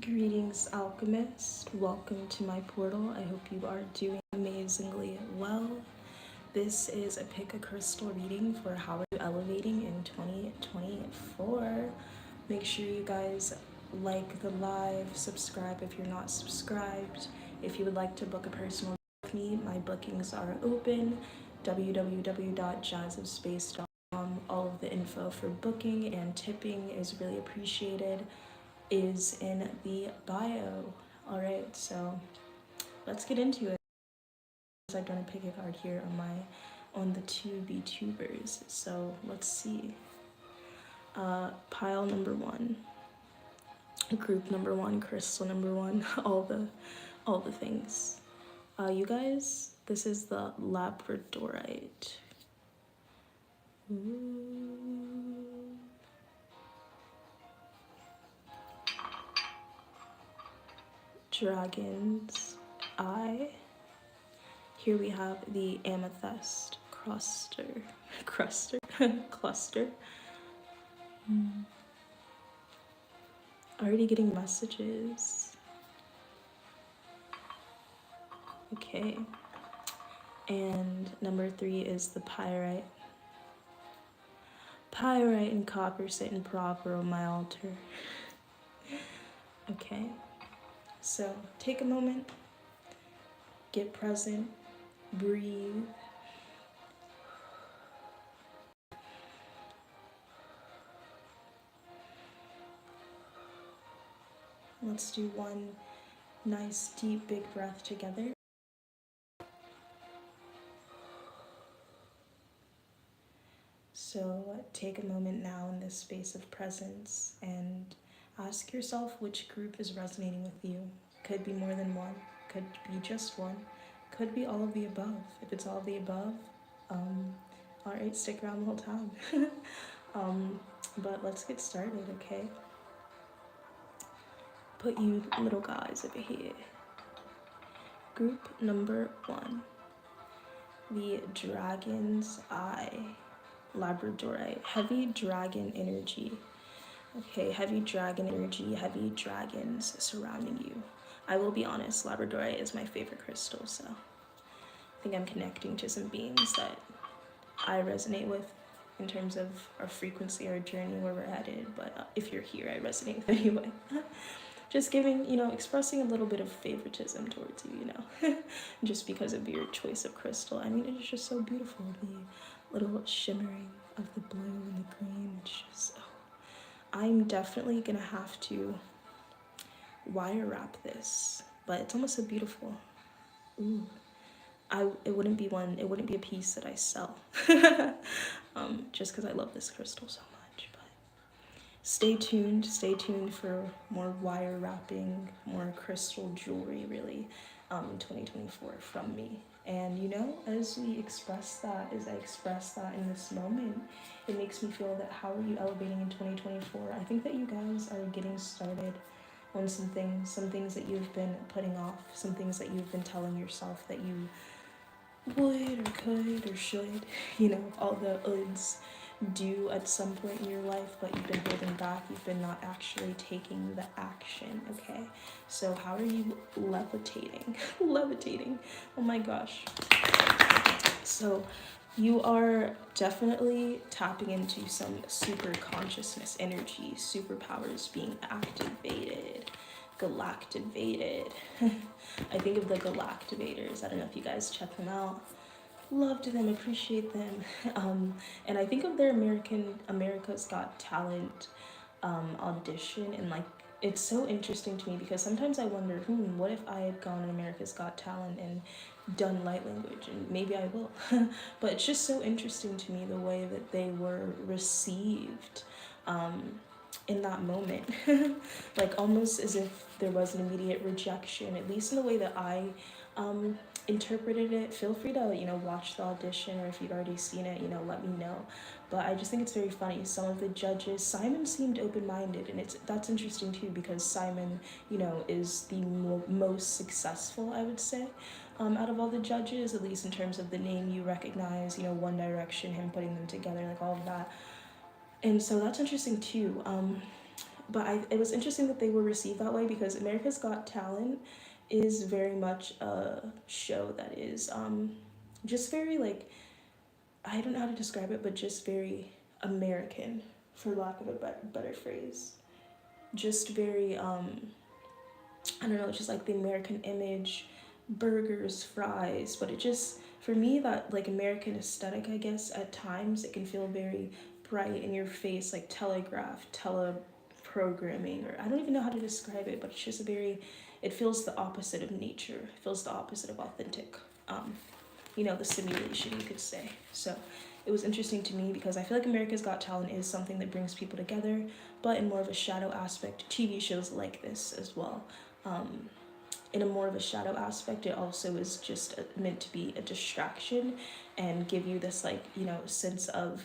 Greetings, alchemist. Welcome to my portal. I hope you are doing amazingly well. This is a pick a crystal reading for how are you elevating in 2024. Make sure you guys like the live, subscribe if you're not subscribed. If you would like to book a personal with me, my bookings are open. www.jazofearthh.com. All of the info for booking and tipping is really appreciated. Is in the bio. Alright, so let's get into it. I've done a pick a card here on the 2B-tubers. So let's see. Pile number 1, group number 1, crystal number 1, all the things. You guys, this is the labradorite. Ooh. Dragon's eye. Here we have the amethyst cluster. Already getting messages. Okay. And number 3 is the pyrite. Pyrite and copper sitting proper on my altar. Okay. So take a moment, get present, breathe. Let's do one nice deep big breath together. So take a moment now in this space of presence and ask yourself which group is resonating with you. Could be more than one, could be just one, could be all of the above. If it's all of the above, alright, stick around the whole time. But let's get started, okay? Put you little guys over here. Group number 1, the Dragon's Eye, labradorite, heavy dragon energy. Okay, heavy dragon energy, heavy dragons surrounding you. I will be honest, labradorite is my favorite crystal, so I think I'm connecting to some beings that I resonate with in terms of our frequency, our journey, where we're headed. But if you're here, I resonate with anyway. Just giving, expressing a little bit of favoritism towards you, just because of your choice of crystal. I mean, it's just so beautiful, the little shimmering of the blue and the green. It's just, I'm definitely gonna have to wire wrap this, but it's almost so beautiful. Ooh, it wouldn't be a piece that I sell, just because I love this crystal so much. But stay tuned for more wire wrapping, more crystal jewelry, really, in 2024 from me. And as I express that in this moment, it makes me feel that how are you elevating in 2024? I think that you guys are getting started on some things that you've been putting off, some things that you've been telling yourself that you would or could or should, all the uds do at some point in your life, but you've been holding back, you've been not actually taking the action, okay? So how are you levitating? Levitating, oh my gosh. So you are definitely tapping into some super consciousness energy, superpowers being activated, galactivated. I think of the galactivators. I don't know if you guys check them out. Loved them, appreciate them. And I think of their America's Got Talent audition, and it's so interesting to me because sometimes I wonder, what if I had gone on America's Got Talent and done light language, and maybe I will. But it's just so interesting to me the way that they were received in that moment. Almost as if there was an immediate rejection, at least in the way that I interpreted it. Feel free to watch the audition, or if you've already seen it, let me know. But I just think it's very funny. Some of the judges, Simon seemed open-minded, and that's interesting too, because Simon is the most successful, I would say, out of all the judges, at least in terms of the name you recognize, One Direction, him putting them together, all of that. And so that's interesting too. But it was interesting that they were received that way, because America's Got Talent is very much a show that is just very like, I don't know how to describe it, but just very American, for lack of a better phrase. Just very I don't know, just like the American image, burgers, fries, but it just, for me, that like American aesthetic, I guess, at times it can feel very bright in your face, like telegraph, teleprogramming, or I don't even know how to describe it, but it's just a very, it feels the opposite of nature, it feels the opposite of authentic, the simulation, you could say. So it was interesting to me because I feel like America's Got Talent is something that brings people together, but in more of a shadow aspect. TV shows like this as well. In a more of a shadow aspect, it also is just meant to be a distraction and give you this sense of,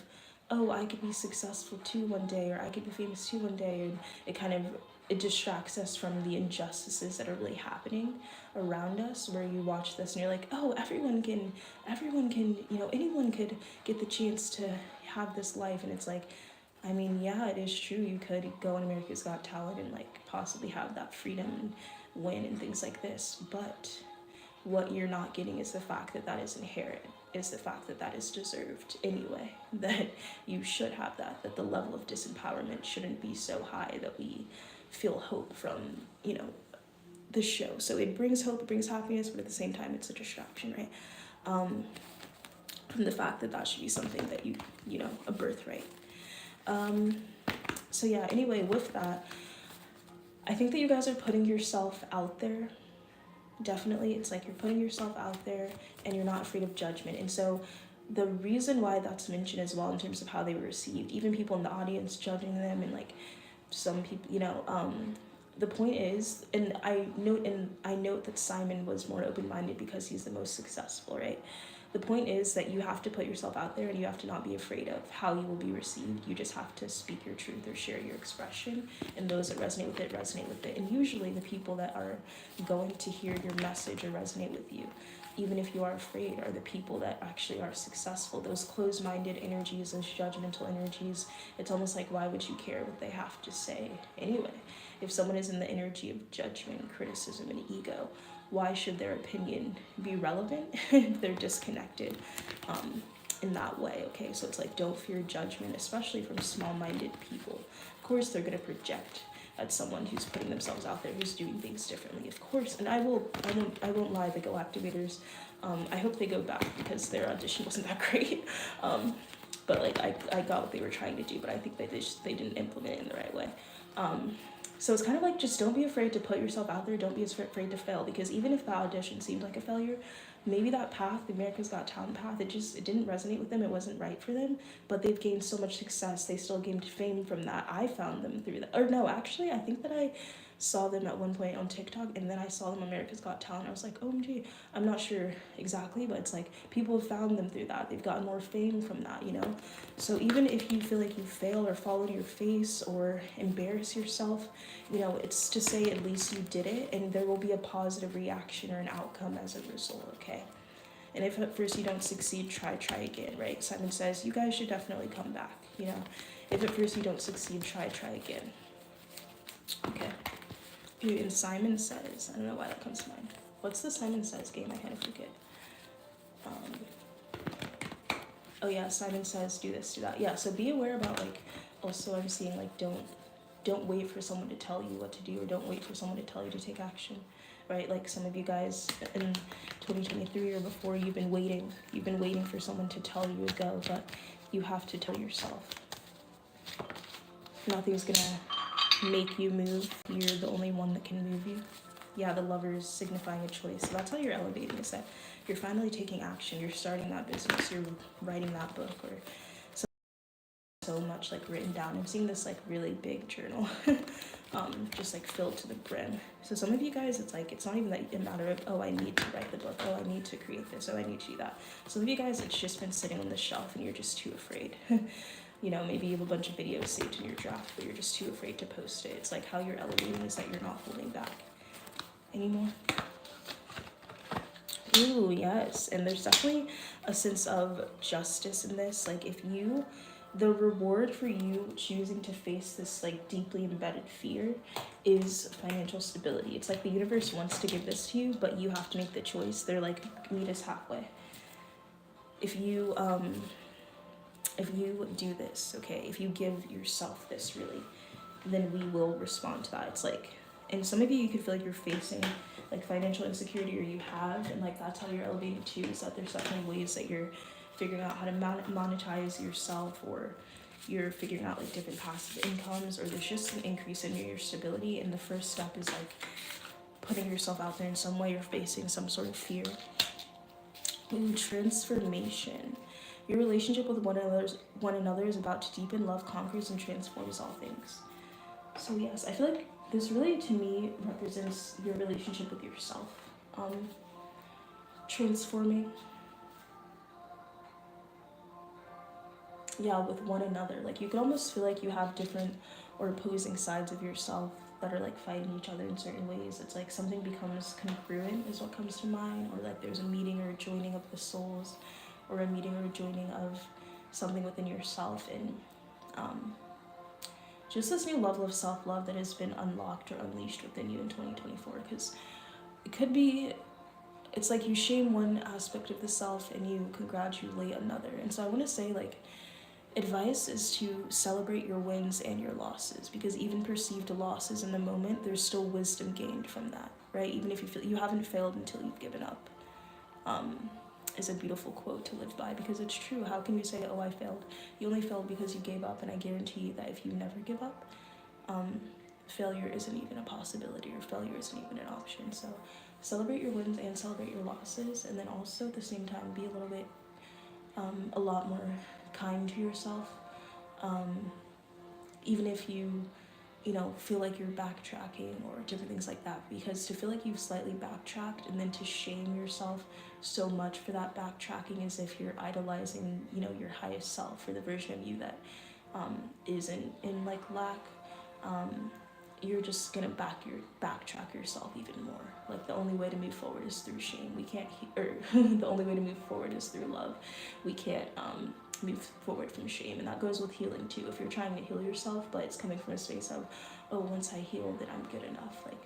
oh, I could be successful too one day, or I could be famous too one day, and it distracts us from the injustices that are really happening around us, where you watch this and you're like, oh, anyone could get the chance to have this life. And it's like, I mean, yeah, it is true, you could go on America's Got Talent and like possibly have that freedom and win and things like this, but what you're not getting is the fact that that is inherent, is the fact that that is deserved anyway, that you should have that the level of disempowerment shouldn't be so high that we feel hope from, the show. So it brings hope, it brings happiness, but at the same time, it's a distraction, right? From the fact that that should be something that a birthright. So yeah, anyway, with that, I think that you guys are putting yourself out there. Definitely, it's like you're putting yourself out there and you're not afraid of judgment. And so the reason why that's mentioned as well in terms of how they were received, even people in the audience judging them, and like some people, the point is, and I note that Simon was more open-minded because he's the most successful, right? The point is that you have to put yourself out there and you have to not be afraid of how you will be received. You just have to speak your truth or share your expression, and those that resonate with it. And usually the people that are going to hear your message or resonate with you, even if you are afraid, are the people that actually are successful. Those closed-minded energies, those judgmental energies, it's almost like, why would you care what they have to say anyway? If someone is in the energy of judgment, criticism, and ego, why should their opinion be relevant if they're disconnected in that way? Okay, so it's like, don't fear judgment, especially from small-minded people. Of course, they're going to project at someone who's putting themselves out there, who's doing things differently, of course. And I won't lie, the Go Activators, I hope they go back because their audition wasn't that great. But like I got what they were trying to do, but I think they didn't implement it in the right way. So it's kind of like, just don't be afraid to put yourself out there. Don't be afraid to fail, because even if the audition seemed like a failure, maybe that path, the America's Got Talent path, it didn't resonate with them. It wasn't right for them, but they've gained so much success. They still gained fame from that. I found them through that. Or no, actually, I think that I saw them at one point on TikTok, and then I saw them on America's Got Talent. I was like, OMG, I'm not sure exactly, but it's like people have found them through that. They've gotten more fame from that, So even if you feel like you fail or fall on your face or embarrass yourself, it's to say at least you did it, and there will be a positive reaction or an outcome as a result, okay? And if at first you don't succeed, try again, right? Simon says, you guys should definitely come back, If at first you don't succeed, try again. Okay. And Simon Says, I don't know why that comes to mind. What's the Simon Says game? I kind of forget. Oh yeah, Simon Says, do this, do that. Yeah, so be aware about, like, also I'm seeing, like, don't wait for someone to tell you what to do, or don't wait for someone to tell you to take action, right? Like some of you guys in 2023 or before, you've been waiting for someone to tell you to go, but you have to tell yourself. Nothing's gonna make you move. You're the only one that can move you. Yeah, the Lover is signifying a choice. So that's how you're elevating, is that you're finally taking action. You're starting that business. You're writing that book, or so much like written down. I'm seeing this like really big journal, just like filled to the brim. So some of you guys, it's like, it's not even that a matter of, oh, I need to write the book. Oh, I need to create this. Oh, I need to do that. Some of you guys, it's just been sitting on the shelf and you're just too afraid. Maybe you have a bunch of videos saved in your draft, but you're just too afraid to post it. It's like how you're elevating is that you're not holding back anymore. Ooh, yes. And there's definitely a sense of justice in this. Like if you the reward for you choosing to face this like deeply embedded fear is financial stability. It's like the universe wants to give this to you, but you have to make the choice. They're like, meet us halfway. If you do this, okay, if you give yourself this really, then we will respond to that. It's like, and some of you could feel like you're facing like financial insecurity, or you have, and like that's how you're elevating too, is that there's definitely ways that you're figuring out how to monetize yourself, or you're figuring out like different passive incomes, or there's just an increase in your stability. And the first step is like putting yourself out there in some way. You're facing some sort of fear. Ooh, transformation. Your relationship with one another is about to deepen. Love conquers and transforms all things. So yes, I feel like this really to me represents your relationship with yourself. Transforming. Yeah, with one another. Like you could almost feel like you have different or opposing sides of yourself that are like fighting each other in certain ways. It's like something becomes congruent is what comes to mind, or like there's a meeting or a joining of the souls, or a meeting or a joining of something within yourself. And just this new level of self-love that has been unlocked or unleashed within you in 2024. Because it could be, it's like you shame one aspect of the self and you congratulate another. And so I want to say, like, advice is to celebrate your wins and your losses, because even perceived losses in the moment, there's still wisdom gained from that, right? Even if you feel you haven't failed until you've given up, is a beautiful quote to live by, because it's true. How can you say, oh, I failed? You only failed because you gave up. And I guarantee you that if you never give up, failure isn't even a possibility, or failure isn't even an option. So celebrate your wins and celebrate your losses, and then also at the same time be a little bit a lot more kind to yourself, even if you feel like you're backtracking or different things like that. Because to feel like you've slightly backtracked and then to shame yourself so much for that backtracking, as if you're idolizing your highest self, or the version of you that is in like lack, you're just gonna backtrack yourself even more. Like the only way to move forward is through shame. We can't the only way to move forward is through love. We can't move forward from shame. And that goes with healing too. If you're trying to heal yourself but it's coming from a space of, oh, once I heal then I'm good enough, like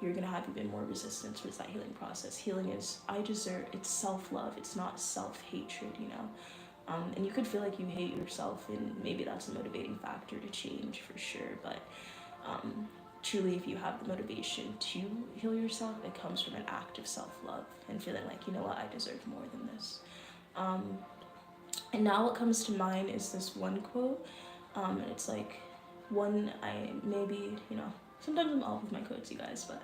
you're gonna have even more resistance towards that healing process. Healing is it's self-love, it's not self-hatred. And you could feel like you hate yourself, and maybe that's a motivating factor to change for sure. But truly, if you have the motivation to heal yourself, it comes from an act of self-love and feeling like, you know what, I deserve more than this. And now what comes to mind is this one quote, and it's like one I maybe, sometimes I'm off with my quotes, you guys, but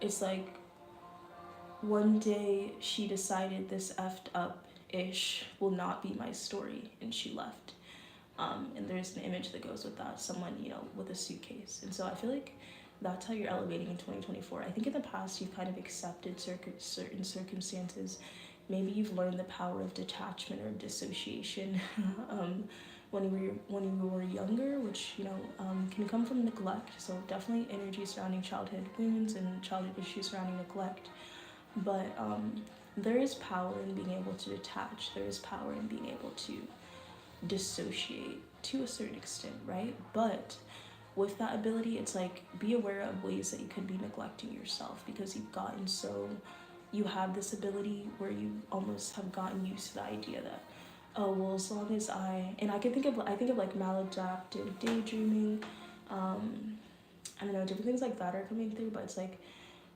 it's like, one day she decided this effed up-ish will not be my story, and she left. And there's an image that goes with that, someone, with a suitcase. And so I feel like that's how you're elevating in 2024. I think in the past you've kind of accepted certain circumstances. Maybe you've learned the power of detachment or dissociation when you were younger, which can come from neglect. So definitely energy surrounding childhood wounds and childhood issues surrounding neglect. But there is power in being able to detach. There is power in being able to dissociate to a certain extent, right? But with that ability, it's like, be aware of ways that you could be neglecting yourself, because you have this ability where you almost have gotten used to the idea that, oh, well, as long as I think of like maladaptive daydreaming, I don't know, different things like that are coming through. But it's like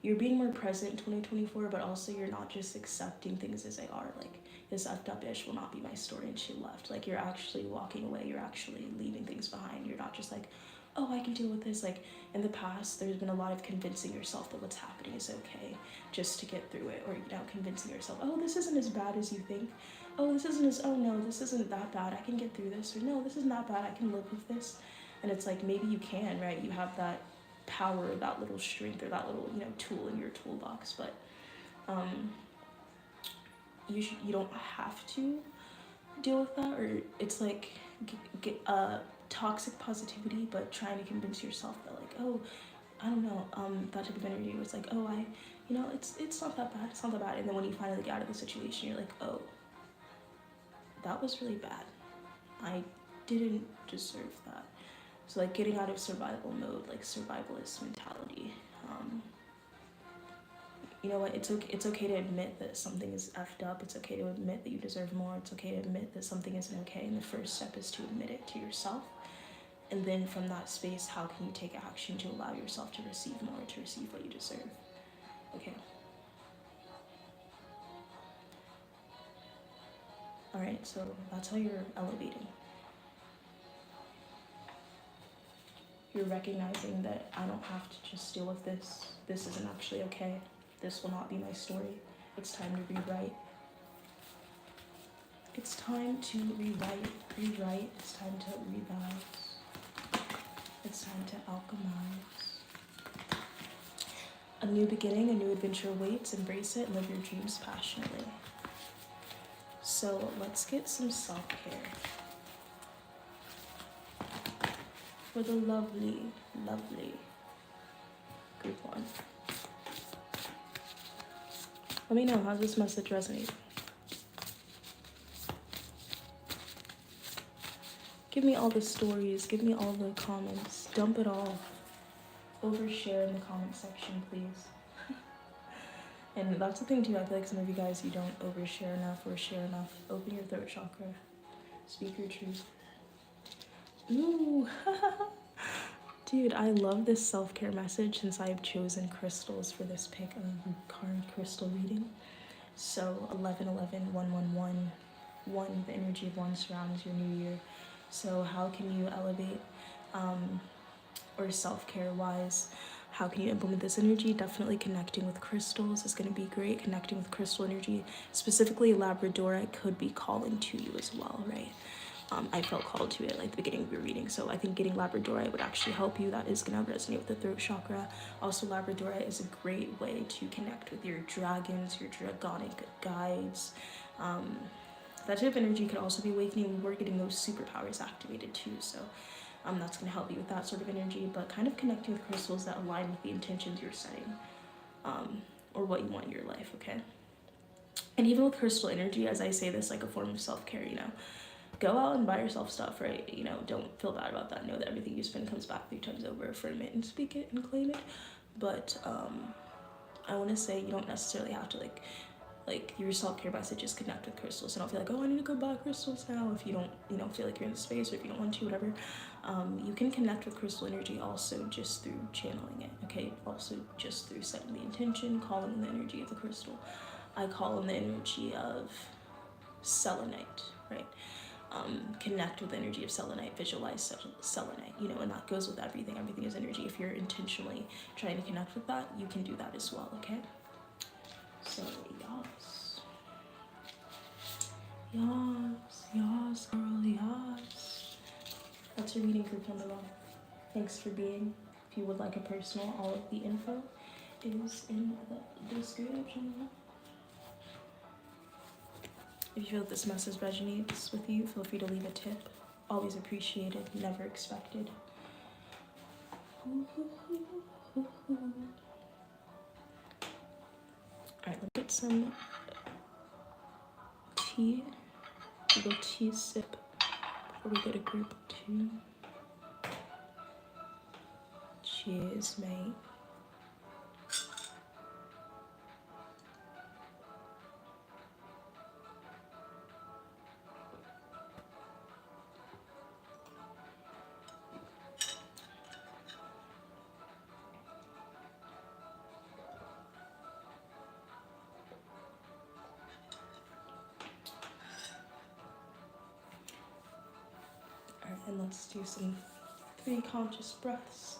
you're being more present in 2024, but also you're not just accepting things as they are. Like, this effed up-ish will not be my story, and she left. Like, you're actually walking away. You're actually leaving things behind. You're not just like, oh, I can deal with this. Like, in the past, there's been a lot of convincing yourself that what's happening is okay just to get through it. Or, convincing yourself, oh, this isn't as bad as you think. Oh, this isn't that bad. I can get through this. Or, no, this isn't that bad. I can live with this. And it's like, maybe you can, right? You have that power, that little strength, or that little, tool in your toolbox. But you don't have to deal with that. Or it's like toxic positivity, but trying to convince yourself that, like, oh, I don't know, that type of energy. It's like, oh, it's not that bad. It's not that bad. And then when you finally get out of the situation, you're like, oh, that was really bad. I didn't deserve that. So like getting out of survival mode, like survivalist mentality. You know what? It's okay to admit that something is effed up. It's okay to admit that you deserve more. It's okay to admit that something isn't okay. And the first step is to admit it to yourself. And then from that space, how can you take action to allow yourself to receive more, to receive what you deserve? Okay. All right. So that's how you're elevating. You're recognizing that I don't have to just deal with this. This isn't actually okay. This will not be my story. It's time to rewrite. It's time to rewrite. It's time to revise. It's time to alchemize. A new beginning, a new adventure awaits. Embrace it and live your dreams passionately. So let's get some self-care. For the lovely, lovely group one. Let me know, how's this message resonate? Give me all the stories, give me all the comments, dump it all. Overshare in the comment section, please. And that's the thing too, I feel like some of you guys, you don't overshare enough or share enough. Open your throat chakra. Speak your truth. Ooh, dude, I love this self-care message since I've chosen crystals for this pick of card crystal reading. So 1111 1, the energy of 1 surrounds your new year. So how can you elevate, or self-care wise, how can you implement this energy? Definitely connecting with crystals is going to be great. Connecting with crystal energy, specifically Labradorite, could be calling to you as well, right? I felt called to it like the beginning of your reading. So I think getting Labradorite would actually help you. That is going to resonate with the throat chakra. Also, Labradorite is a great way to connect with your dragons, your dragonic guides. That type of energy could also be awakening. We're getting those superpowers activated too. So that's going to help you with that sort of energy. But kind of connecting with crystals that align with the intentions you're setting, or what you want in your life, okay? And even with crystal energy, as I say this, like a form of self-care, you know, go out and buy yourself stuff, right? You know, don't feel bad about that. Know that everything you spend comes back 3 times over. Affirm it and speak it and claim it. But I want to say you don't necessarily have to like your self-care message is connect with crystals. So don't feel like, oh, I need to go buy crystals now if you don't, you know, feel like you're in the space, or if you don't want to, whatever. You can connect with crystal energy also just through channeling it, okay? Also just through setting the intention, calling in the energy of the crystal. I call in the energy of selenite, right? Connect with the energy of selenite, visualize selenite, you know, and that goes with everything. Everything is energy. If you're intentionally trying to connect with that, you can do that as well, okay? So, yas, girl, yas. That's your reading group number 1. Thanks for being. If you would like a personal, all of the info is in the description. If you feel that this message resonates with you, feel free to leave a tip. Always appreciated, never expected. Alright, let's get some tea. A little tea sip before we go to group 2. Cheers, mate. And let's do some 3 conscious breaths.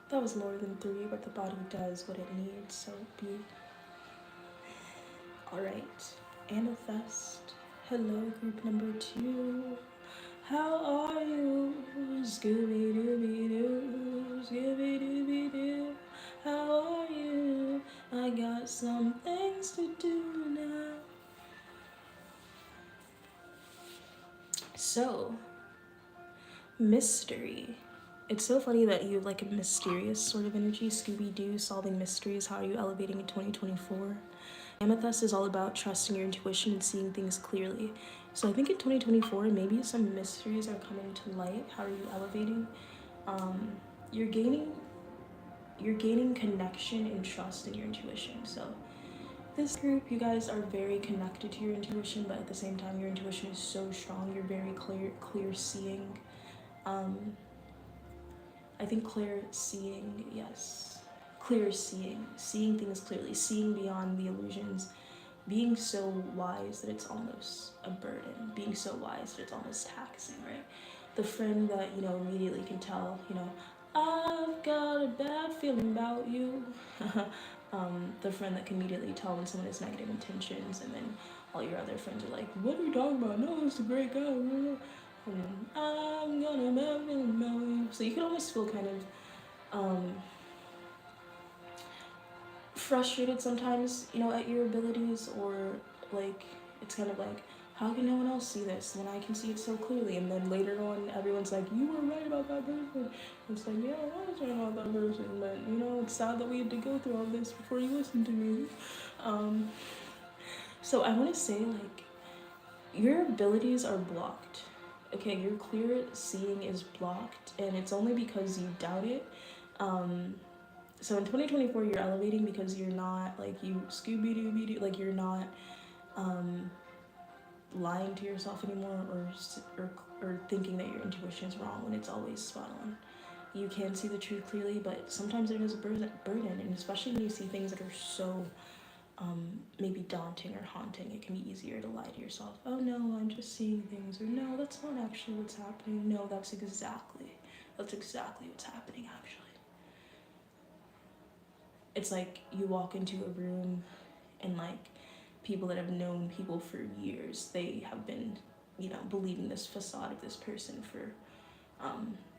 That was more than 3, but the body does what it needs, so be. Alright, Amethyst. Hello, group number 2. How are you? Scooby-Dooby-Doo. So, mystery. It's so funny that you have like a mysterious sort of energy. Scooby-Doo, solving mysteries. How are you elevating in 2024? Amethyst is all about trusting your intuition and seeing things clearly. So I think in 2024, maybe some mysteries are coming to light. How are you elevating? You're gaining connection and trust in your intuition. So this group, you guys are very connected to your intuition, but at the same time, your intuition is so strong. You're very clear seeing. I think clear seeing, yes. Clear seeing things clearly, seeing beyond the illusions, being so wise that it's almost a burden, being so wise that it's almost taxing, right? The friend that, immediately can tell, I've got a bad feeling about you. The friend that can immediately tell when someone has negative intentions, and then all your other friends are like, what are you talking about? No, it's a great guy. I'm gonna marry you. So you can almost feel kind of frustrated sometimes, at your abilities, or like it's kind of like, how can no one else see this when I can see it so clearly? And then later on, everyone's like, you were right about that person. It's like, yeah, I was right about that person, but it's sad that we had to go through all this before you listened to me. So I want to say, like, your abilities are blocked. Okay, your clear seeing is blocked, and it's only because you doubt it. So in 2024, you're elevating because you're not, like, you Scooby-Doo, like, you're not lying to yourself anymore, or thinking that your intuition is wrong when it's always spot on. You can see the truth clearly, but sometimes it is a burden, and especially when you see things that are so maybe daunting or haunting, it can be easier to lie to yourself. Oh no, I'm just seeing things, or no, that's not actually what's happening. No, that's exactly what's happening actually. It's like you walk into a room and, like, people that have known people for years, they have been, believing this facade of this person for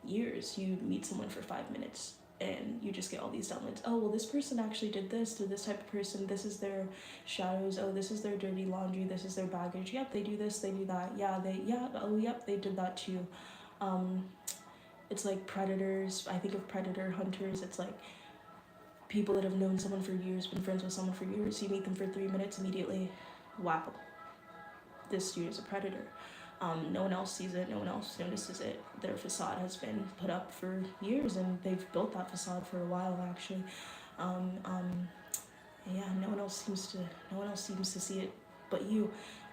years. You meet someone for 5 minutes and you just get all these downloads. Oh, well, this person actually did this to this type of person. This is their shadows. Oh, this is their dirty laundry. This is their baggage. Yep, they do this, they do that. Oh, yep, they did that too. It's like predators. I think of predator hunters. It's like people that have known someone for years, been friends with someone for years. You meet them for 3 minutes, immediately, wow, this dude is a predator. No one else sees it, no one else notices it. Their facade has been put up for years, and they've built that facade for a while actually. Yeah, no one else seems to see it but you.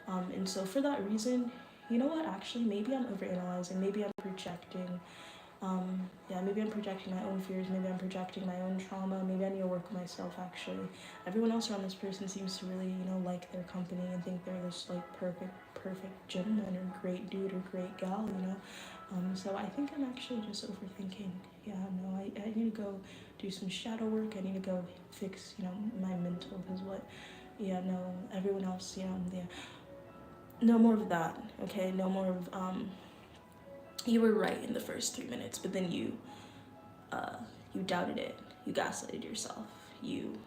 And so for that reason, you know what, actually, maybe I'm overanalyzing, maybe I'm projecting. Maybe I'm projecting my own fears, maybe I'm projecting my own trauma, maybe I need to work with myself actually. Everyone else around this person seems to really, like their company and think they're this, like, perfect gentleman or great dude or great gal, So I think I'm actually just overthinking. Yeah, no, I need to go do some shadow work, I need to go fix, my mental, because everyone else, no more of that, okay? No more of, you were right in the first 3 minutes, but then you doubted it. You gaslighted yourself. You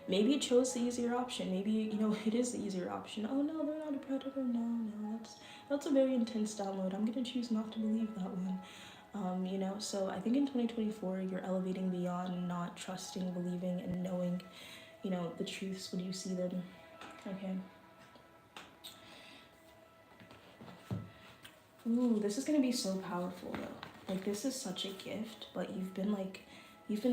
maybe chose the easier option. Maybe, it is the easier option. Oh no, they're not a predator. No, that's a very intense download. I'm gonna choose not to believe that one. So I think in 2024, you're elevating beyond not trusting, believing, and knowing, the truths when you see them. Okay. Ooh, this is gonna be so powerful though. Like, this is such a gift, but you've been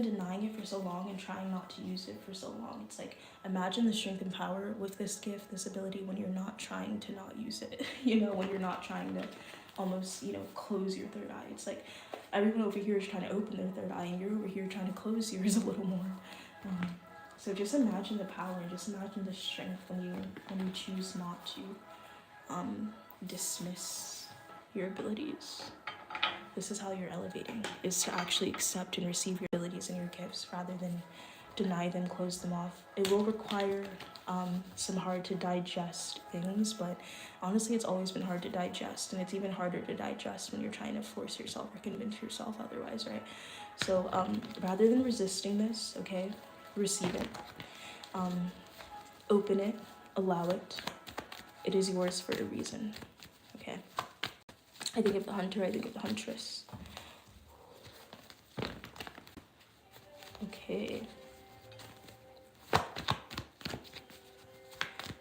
denying it for so long and trying not to use it for so long. It's like, imagine the strength and power with this gift, this ability, when you're not trying to not use it. When you're not trying to almost, close your third eye. It's like everyone over here is trying to open their third eye, and you're over here trying to close yours a little more. So just imagine the power, just imagine the strength when you choose not to dismiss your abilities. This is how you're elevating, is to actually accept and receive your abilities and your gifts rather than deny them, close them off. It will require some hard to digest things, but honestly, it's always been hard to digest, and it's even harder to digest when you're trying to force yourself or convince yourself otherwise, right? So rather than resisting this, okay, receive it, open it, allow it. It is yours for a reason, okay? I think of the hunter, I think of the huntress. Okay.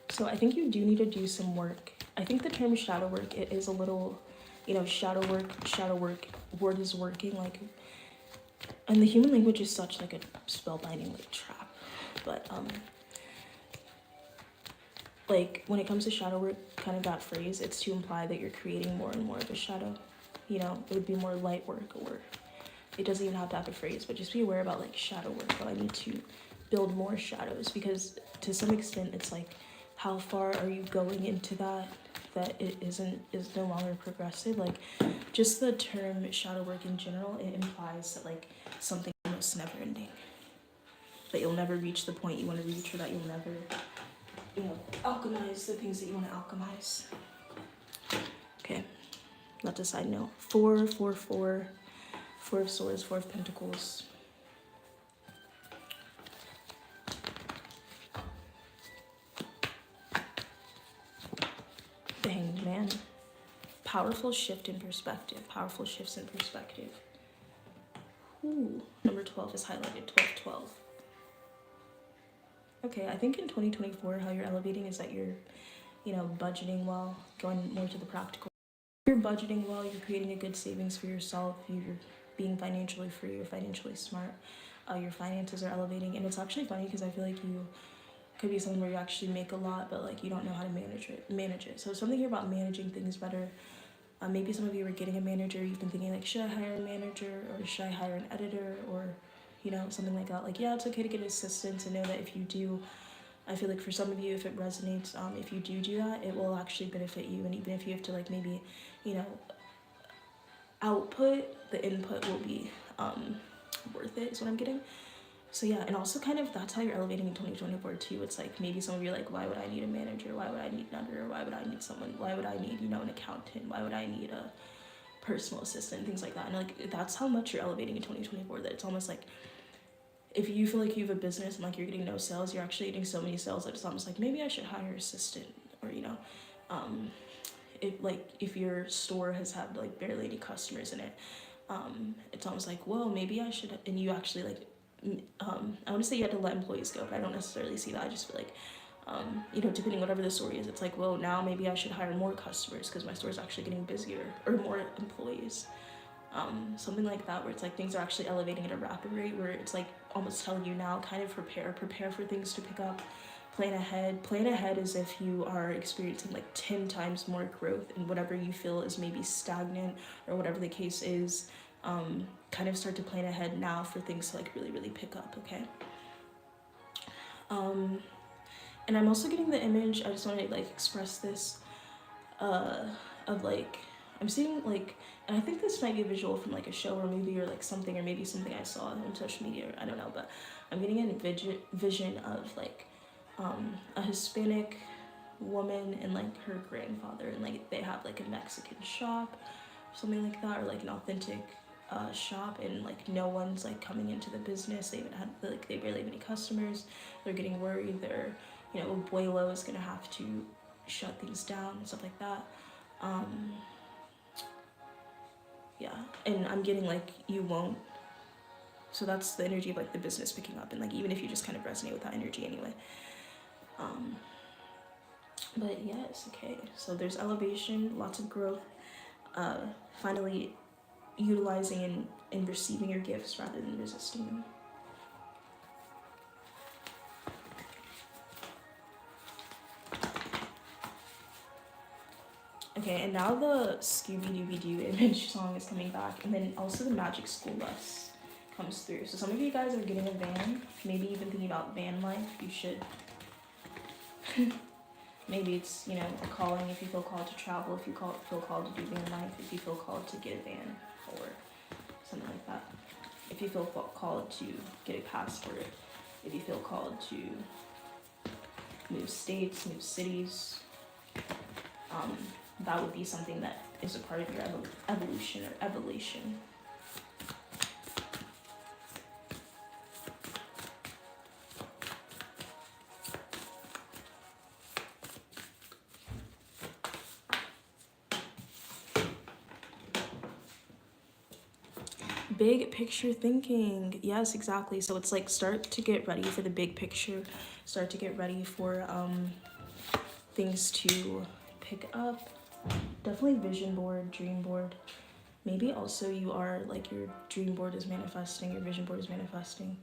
So I think you do need to do some work. I think the term shadow work, it is a little, you know, shadow work, word is working, like, and the human language is such like a spellbinding like trap. But like when it comes to shadow work, kind of that phrase, it's to imply that you're creating more and more of a shadow. You know, it would be more light work, or it doesn't even have to have a phrase, but just be aware about like shadow work. But I need to build more shadows, because to some extent it's like, how far are you going into that it is no longer progressive? Like, just the term shadow work in general, it implies that like something almost never ending, that you'll never reach the point you want to reach, or that you'll never, you know, alchemize the things that you want to alchemize. Okay, that's a side note. 4, 4, 4, 4 of swords, 4 of pentacles. The Hanged Man. Powerful shift in perspective. Powerful shifts in perspective. Ooh, number 12 is highlighted. 12, 12. Okay, I think in 2024, how you're elevating is that you're, you know, budgeting well, going more to the practical. You're budgeting well, you're creating a good savings for yourself, you're being financially free, you're financially smart, your finances are elevating. And it's actually funny because I feel like you could be someone where you actually make a lot, but like you don't know how to manage it. So something here about managing things better. Maybe some of you are getting a manager, you've been thinking like, should I hire a manager, or should I hire an editor, or, you know, something like that. Like, yeah, it's okay to get assistance, and know that if you do, I feel like for some of you, if it resonates, if you do that, it will actually benefit you. And even if you have to like maybe, you know, output, the input will be worth it, is what I'm getting. So yeah, and also kind of that's how you're elevating in 2024 too. It's like maybe some of you are like, why would I need a manager? Why would I need an editor? Why would I need someone? Why would I need, you know, an accountant? Why would I need a personal assistant? Things like that. And like, that's how much you're elevating in 2024, that it's almost like, if you feel like you have a business and like you're getting no sales, you're actually getting so many sales that it's almost like, maybe I should hire an assistant. Or, you know, if your store has had like barely any customers in it, it's almost like, well, maybe I should. And you actually like, I want to say you had to let employees go, but I don't necessarily see that. I just feel like, you know, depending whatever the story is, it's like, well, now maybe I should hire more customers because my store is actually getting busier, or more employees. Something like that, where it's like things are actually elevating at a rapid rate, where it's like almost telling you now, kind of prepare for things to pick up. Plan ahead as if you are experiencing like 10 times more growth in whatever you feel is maybe stagnant, or whatever the case is. Kind of start to plan ahead now for things to like really pick up. Okay. And I'm also getting the image, I just want to like express this, of like, I'm seeing like, and I think this might be a visual from like a show or movie or like something, or maybe something I saw on social media, I don't know, but I'm getting a vision of like a Hispanic woman and like her grandfather, and like they have like a Mexican shop, something like that, or like an authentic shop, and like no one's like coming into the business. They barely have any customers. They're getting worried. They're, you know, abuelo is gonna have to shut things down and stuff like that. Yeah, and I'm getting like, you won't. So that's the energy of like the business picking up, and like even if you just kind of resonate with that energy anyway. But yes, okay. So there's elevation, lots of growth. Finally utilizing and receiving your gifts rather than resisting them. Okay, and now the Scooby-Dooby-Doo image song is coming back, and then also the Magic School Bus comes through. So some of you guys are getting a van, maybe even thinking about van life. You should. Maybe it's, you know, a calling if you feel called to travel, if you feel called to do van life, if you feel called to get a van, or something like that. If you feel called to get a passport, if you feel called to move states, move cities, that would be something that is a part of your evolution or evolution. Big picture thinking. Yes, exactly. So it's like start to get ready for the big picture. Start to get ready for things to pick up. Definitely vision board, dream board. Maybe also you are like your dream board is manifesting, your vision board is manifesting.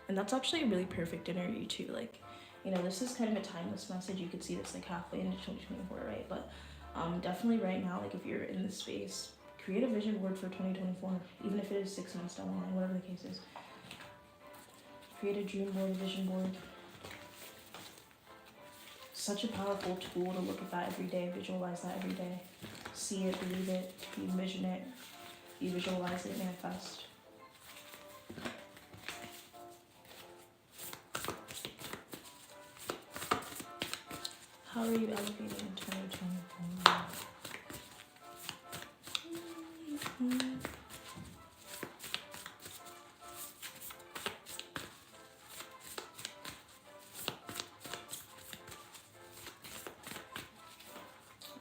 And that's actually a really perfect energy too. Like, you know, this is kind of a timeless message. You could see this like halfway into 2024, right? But definitely right now, like if you're in this space, create a vision board for 2024, even if it is 6 months down the line, whatever the case is. Create a dream board, a vision board. Such a powerful tool to look at that every day, visualize that every day. See it, believe it, you envision it, you visualize it, manifest. How are you elevating in 2024?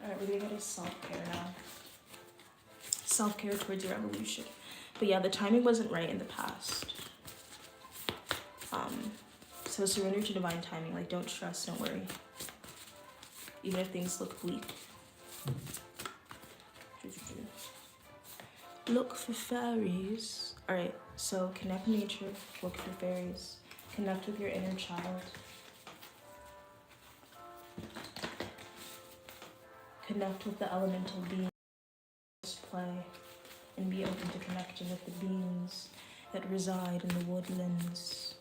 Alright, we're gonna go to self-care now. Self-care towards your evolution. But yeah, the timing wasn't right in the past. So surrender to divine timing. Like, don't stress, don't worry. Even if things look bleak. Look for fairies. Alright, so connect with nature, look for fairies. Connect with your inner child. Connect with the elemental beings. Play and be open to connecting with the beings that reside in the woodlands.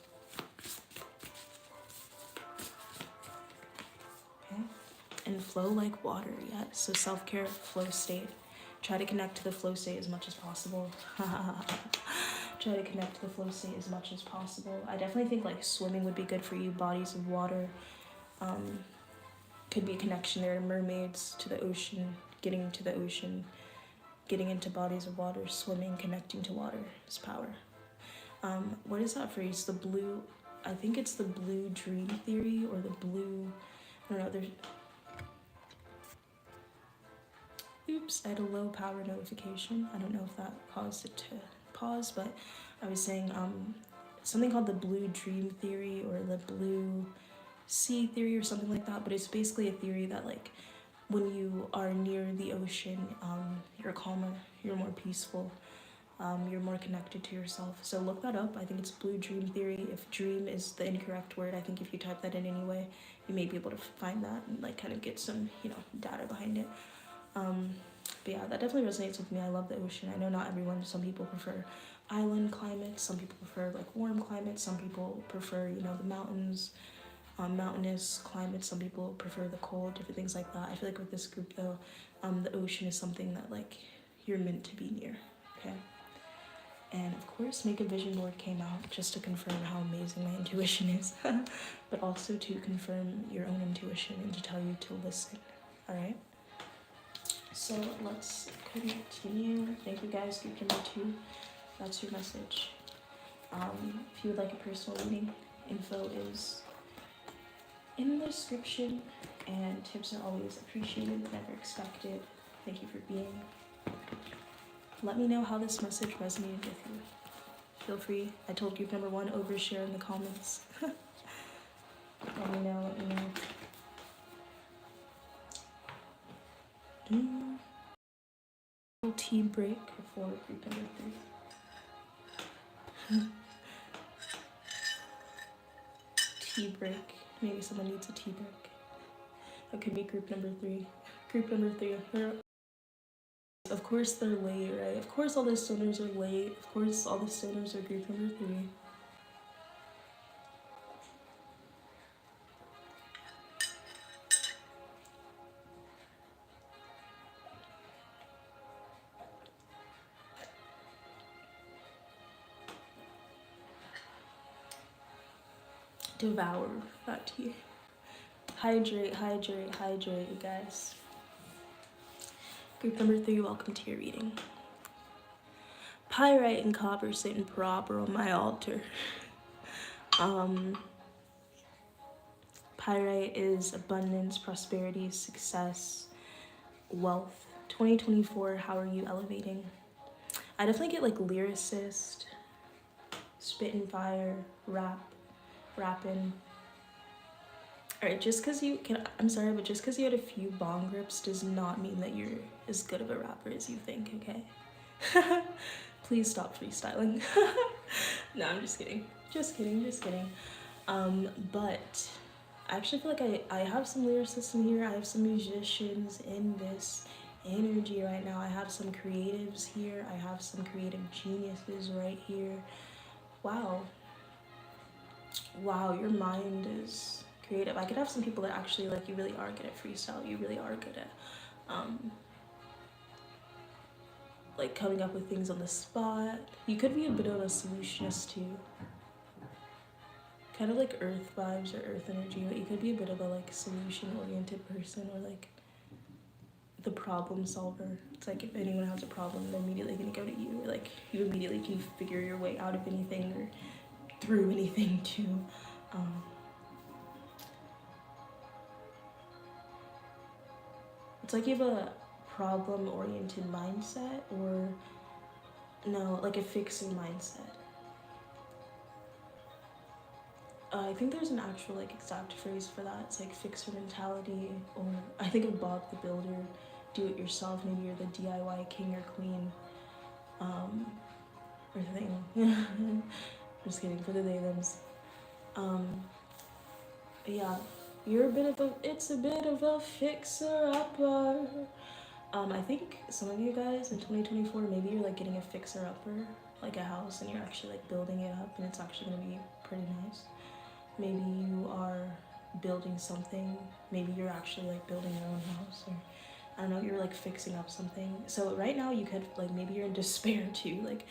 Okay? And flow like water, yeah. So self-care, flow state. Try to connect to the flow state as much as possible. Try to connect to the flow state as much as possible. I definitely think like swimming would be good for you. Bodies of water. Could be a connection there to mermaids, to the ocean, getting into the ocean, getting into bodies of water, swimming, connecting to water is power. What is that phrase? The blue, I think it's the blue dream theory or the blue, I don't know, there's, oops, I had a low power notification. I don't know if that caused it to pause, but I was saying something called the blue dream theory or the blue sea theory or something like that, but it's basically a theory that like when you are near the ocean, you're calmer, you're more peaceful, you're more connected to yourself. So look that up. I think it's blue dream theory. If dream is the incorrect word, I think if you type that in anyway, you may be able to find that and like kind of get some, you know, data behind it. But yeah, that definitely resonates with me. I love the ocean. I know not everyone, some people prefer island climates, some people prefer like warm climates, some people prefer, you know, the mountains, mountainous climates, some people prefer the cold, different things like that. I feel like with this group though, the ocean is something that like you're meant to be near, okay? And of course, Make a Vision Board came out just to confirm how amazing my intuition is, but also to confirm your own intuition and to tell you to listen, all right? So let's continue. Thank you guys, group number 2. That's your message. If you would like a personal reading, info is in the description, and tips are always appreciated, never expected. Thank you for being. Let me know how this message resonated with you. Feel free. I told group number 1, overshare in the comments. Let me know, let me know. Little tea break for group number 3. Tea break. Maybe someone needs a tea break. That could be group number 3. Group number 3. Of course they're late, right? Of course all the stoners are late. Of course all the stoners are group number 3. Devour that tea. Hydrate, hydrate, hydrate, you guys. Group number 3, welcome to your reading. Pyrite and copper sitting proper on my altar. Pyrite is abundance, prosperity, success, wealth. 2024, how are you elevating? I definitely get like lyricist, spitting fire, rapping. Alright, just because you can, I'm sorry, but just because you had a few bong rips does not mean that you're as good of a rapper as you think, okay? Please stop freestyling. No, I'm just kidding. Just kidding. But I actually feel like I have some lyricists in here. I have some musicians in this energy right now. I have some creatives here. I have some creative geniuses right here. Wow, your mind is creative. I could have some people that actually, like, you really are good at freestyle. You really are good at like coming up with things on the spot. You could be a bit of a solutionist too, kind of like earth vibes or earth energy, but you could be a bit of a like solution oriented person, or like the problem solver. It's like if anyone has a problem, they're immediately gonna go to you, or like you immediately can figure your way out of anything or through anything too. It's like you have a problem oriented mindset, or no, like a fixer mindset. I think there's an actual like exact phrase for that. It's like fixer mentality, or I think of Bob the Builder, do it yourself. Maybe you're the DIY king or queen, or thing. Just kidding, for the they thems. Yeah, you're it's a bit of a fixer upper. I think some of you guys in 2024, maybe you're like getting a fixer upper, like a house, and you're actually like building it up, and it's actually gonna be pretty nice. Maybe you are building something. Maybe you're actually like building your own house, or I don't know, you're like fixing up something. So right now you could like, maybe you're in despair too. Like,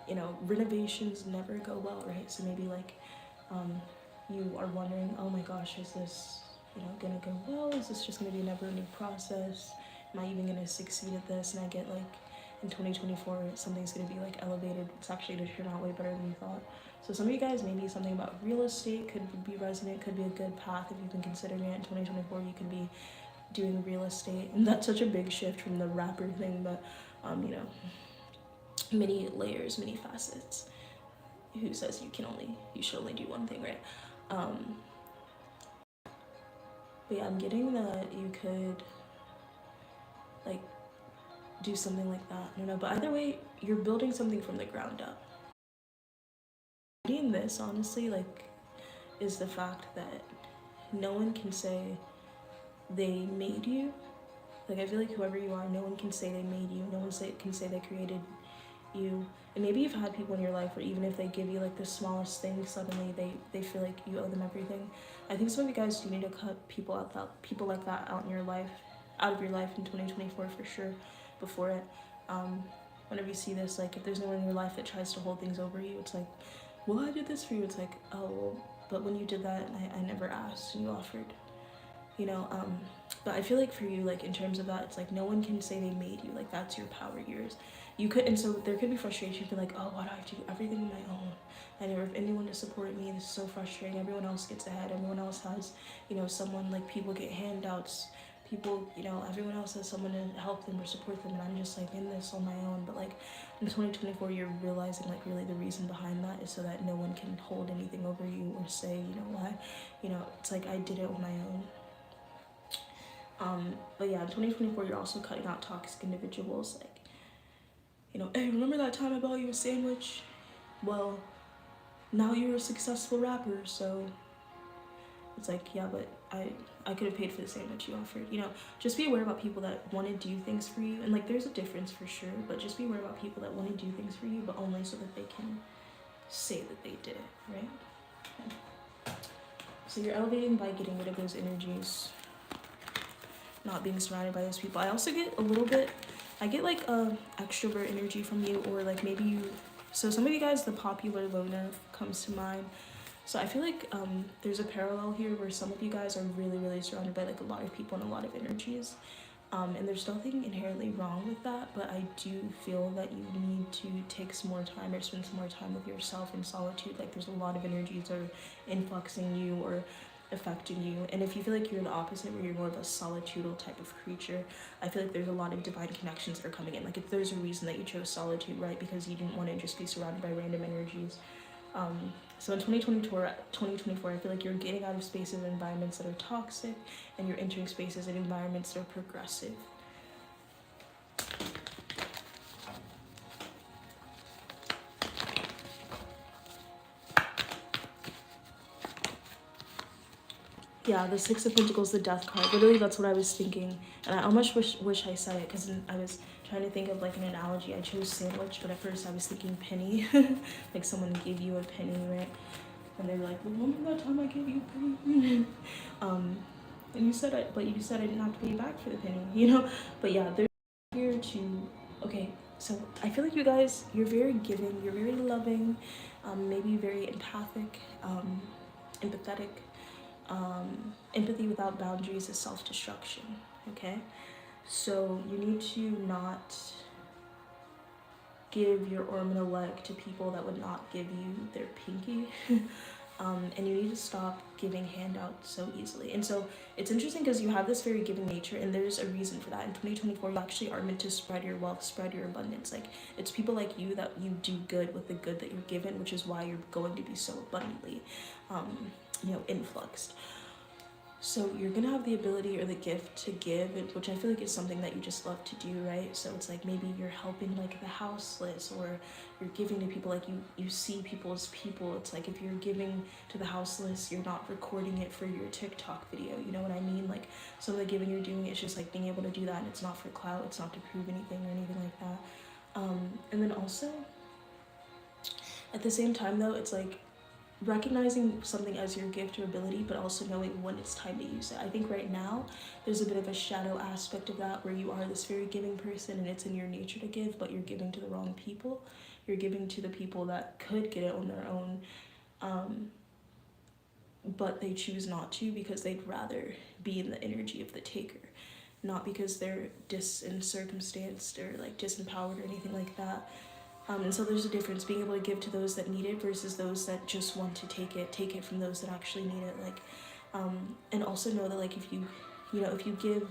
you know, renovations never go well, right? So maybe like you are wondering, oh my gosh, is this, you know, gonna go well? Is this just gonna be a never-ending process? Am I even gonna succeed at this? And I get like in 2024 something's gonna be like elevated. It's actually gonna turn out way better than you thought. So some of you guys, maybe something about real estate could be resonant, could be a good path if you've been considering it. In 2024 you could be doing real estate, and that's such a big shift from the rapper thing, but you know, many layers, many facets. Who says you should only do one thing, right? But yeah, I'm getting that you could like do something like that. I don't know, but either way, you're building something from the ground up. Reading this, honestly, like, is the fact that no one can say they made you. Like, I feel like whoever you are, no one can say they made you. No one can say they created you. And maybe you've had people in your life where even if they give you like the smallest thing, suddenly they feel like you owe them everything. I think some of you guys do need to cut people like that out of your life in 2024 for sure. Before it, whenever you see this, like if there's no one in your life that tries to hold things over you, it's like, well, I did this for you. It's like, oh, but when you did that, I never asked and you offered, you know. But I feel like for you, like in terms of that, it's like no one can say they made you. Like that's your power, yours. You could, and so there could be frustration. You'd be like, oh, why do I have to do everything on my own? I never have anyone to support me. This is so frustrating. Everyone else gets ahead. Everyone else has, you know, someone, like people get handouts. People, you know, everyone else has someone to help them or support them, and I'm just like in this on my own. But like in 2024, you're realizing like really the reason behind that is so that no one can hold anything over you or say, you know, why, you know, it's like I did it on my own. But yeah, in 2024, you're also cutting out toxic individuals. Like, you know, hey, remember that time I bought you a sandwich? Well, now you're a successful rapper, so it's like, yeah, but I could have paid for the sandwich you offered. You know, just be aware about people that want to do things for you. And like, there's a difference for sure, but just be aware about people that want to do things for you, but only so that they can say that they did it, right? So you're elevating by getting rid of those energies, not being surrounded by those people. I also get a little bit, I get like extrovert energy from you, or like maybe you, so some of you guys, the popular loner comes to mind. So I feel like there's a parallel here where some of you guys are really, really surrounded by like a lot of people and a lot of energies. And there's nothing inherently wrong with that, but I do feel that you need to take some more time or spend some more time with yourself in solitude. Like there's a lot of energies that are influxing you, or affecting you. And if you feel like you're the opposite, where you're more of a solitudal type of creature, I feel like there's a lot of divine connections that are coming in. Like if there's a reason that you chose solitude, right? Because you didn't want to just be surrounded by random energies. So in 2024, I feel like you're getting out of spaces and environments that are toxic, and you're entering spaces and environments that are progressive. Yeah, the Six of Pentacles, the Death card. Literally, that's what I was thinking. And I almost wish I said it, because I was trying to think of like an analogy. I chose sandwich, but at first I was thinking penny. Like someone gave you a penny, right? And they were like, remember that time I gave you a penny? And you said but you said I didn't have to pay you back for the penny, you know? But yeah, they're here to, okay, so I feel like you guys, you're very giving, you're very loving, maybe very empathic, empathetic. Empathy without boundaries is self-destruction, okay? So you need to not give your arm and a leg to people that would not give you their pinky. And you need to stop giving handouts so easily. And so it's interesting because you have this very giving nature, and there's a reason for that. In 2024, you actually are meant to spread your wealth, spread your abundance. Like it's people like you that you do good with the good that you're given, which is why you're going to be so abundantly, influxed. So you're gonna have the ability or the gift to give, which I feel like is something that you just love to do, right? So it's like maybe you're helping like the houseless, or you're giving to people, like you see people as people. It's like if you're giving to the houseless, you're not recording it for your TikTok video, you know what I mean? Like some of the giving you're doing, it's just like being able to do that, and it's not for clout, it's not to prove anything or anything like that. And then also, at the same time though, it's like recognizing something as your gift or ability, but also knowing when it's time to use it. I think right now there's a bit of a shadow aspect of that, where you are this very giving person and it's in your nature to give, but you're giving to the wrong people. You're giving to the people that could get it on their own, but they choose not to because they'd rather be in the energy of the taker, not because they're circumstanced or like disempowered or anything like that. And so there's a difference, being able to give to those that need it versus those that just want to take it from those that actually need it. Like, and also know that like if you give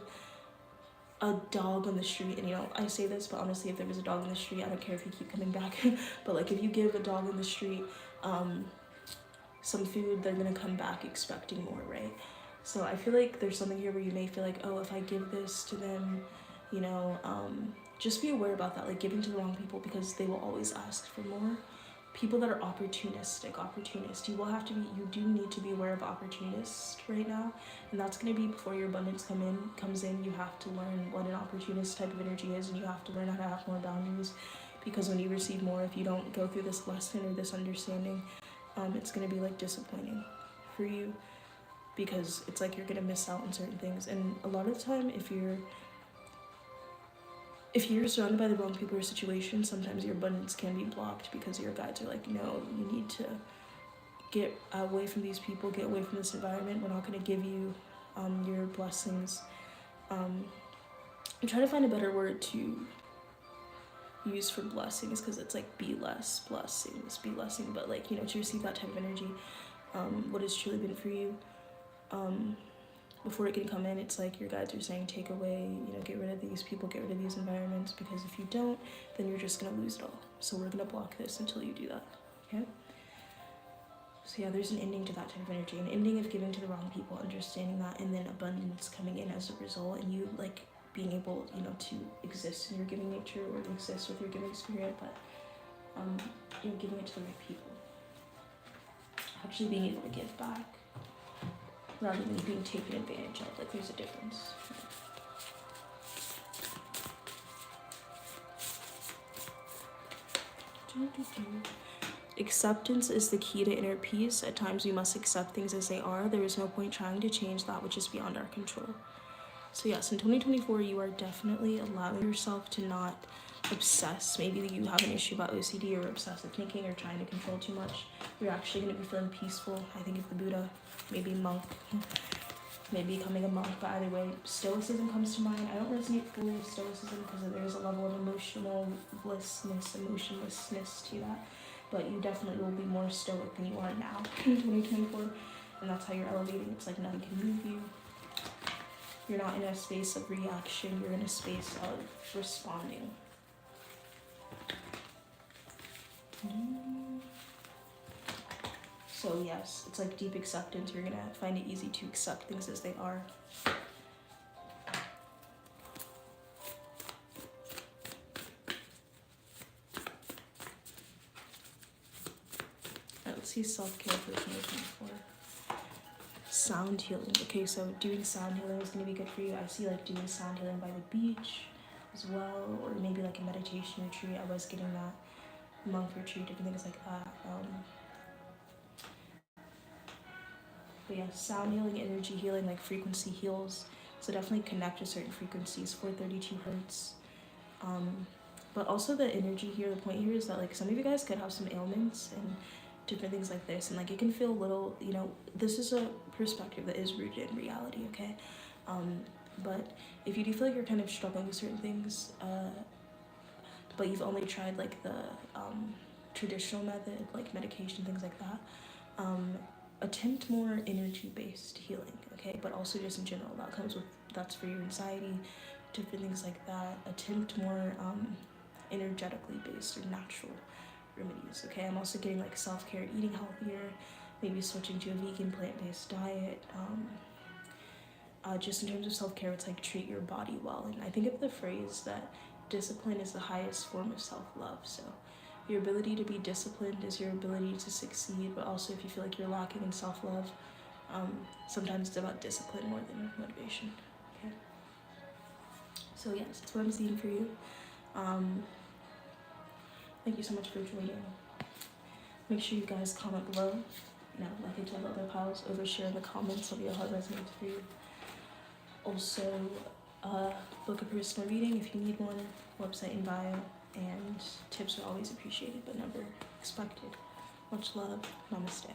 a dog on the street, and I say this, but honestly, if there was a dog on the street, I don't care if you keep coming back, but like if you give a dog on the street some food, they're gonna come back expecting more, right? So I feel like there's something here where you may feel like, oh, if I give this to them, just be aware about that, like giving to the wrong people, because they will always ask for more. People that are opportunists, you do need to be aware of opportunists right now, and that's going to be before your abundance comes in. You have to learn what an opportunist type of energy is, and you have to learn how to have more boundaries, because when you receive more, if you don't go through this lesson or this understanding, it's going to be like disappointing for you, because it's like you're going to miss out on certain things. And a lot of the time, if you're surrounded by the wrong people or situations, sometimes your abundance can be blocked because your guides are like, no, you need to get away from these people, get away from this environment. We're not going to give you your blessings. I'm trying to find a better word to use for blessings, because it's like be less blessings, be blessing, but like, to receive that type of energy, what has truly been for you. Before it can come in, it's like your guides are saying, take away, get rid of these people, get rid of these environments, because if you don't, then you're just going to lose it all. So we're going to block this until you do that, okay? So yeah, there's an ending to that type of energy, an ending of giving to the wrong people, understanding that, and then abundance coming in as a result, and you like being able, to exist in your giving nature, or exist with your giving spirit, but giving it to the right people. Actually being able to give back, rather than being taken advantage of. Like, there's a difference. Acceptance is the key to inner peace. At times we must accept things as they are. There is no point trying to change that which is beyond our control. So yes, in 2024, you are definitely allowing yourself to not obsess. Maybe you have an issue about OCD or obsessive thinking or trying to control too much. You're actually going to be feeling peaceful. I think of the Buddha, maybe monk, maybe becoming a monk, but either way, stoicism comes to mind. I don't resonate fully with stoicism because there's a level of emotionlessness to that, but you definitely will be more stoic than you are now in 2024. and that's how you're elevating. It's like nothing can move you. You're not in a space of reaction, you're in a space of responding. So yes, it's like deep acceptance. You're gonna find it easy to accept things as they are. Let's see self-care for 2024. Sound healing. Okay, so doing sound healing is gonna be good for you. I see like doing sound healing by the beach as well, or maybe like a meditation retreat. I was getting that, monk retreat, different things like that. But yeah, sound healing, energy healing, like frequency heals. So definitely connect to certain frequencies, 432 hertz. But also the energy here, the point here is that like some of you guys could have some ailments and different things like this. And like it can feel a little, you know, this is a perspective that is rooted in reality, okay? But if you do feel like you're kind of struggling with certain things, but you've only tried like the traditional method, like medication, things like that, attempt more energy-based healing, okay? But also just in general, that comes with, that's for your anxiety, different things like that. Attempt more energetically based or natural remedies, okay? I'm also getting like self-care, eating healthier, maybe switching to a vegan plant-based diet. Just in terms of self-care, it's like treat your body well. And I think of the phrase that discipline is the highest form of self-love. So your ability to be disciplined is your ability to succeed, but also if you feel like you're lacking in self-love, sometimes it's about discipline more than motivation, okay? So yes, that's what I'm seeing for you. Thank you so much for joining. Make sure you guys comment below. Now, like I told other pals, overshare in the comments. Let me know how it resonates for you. Also, book a personal reading if you need one. Website in bio. And tips are always appreciated but never expected. Much love. Namaste.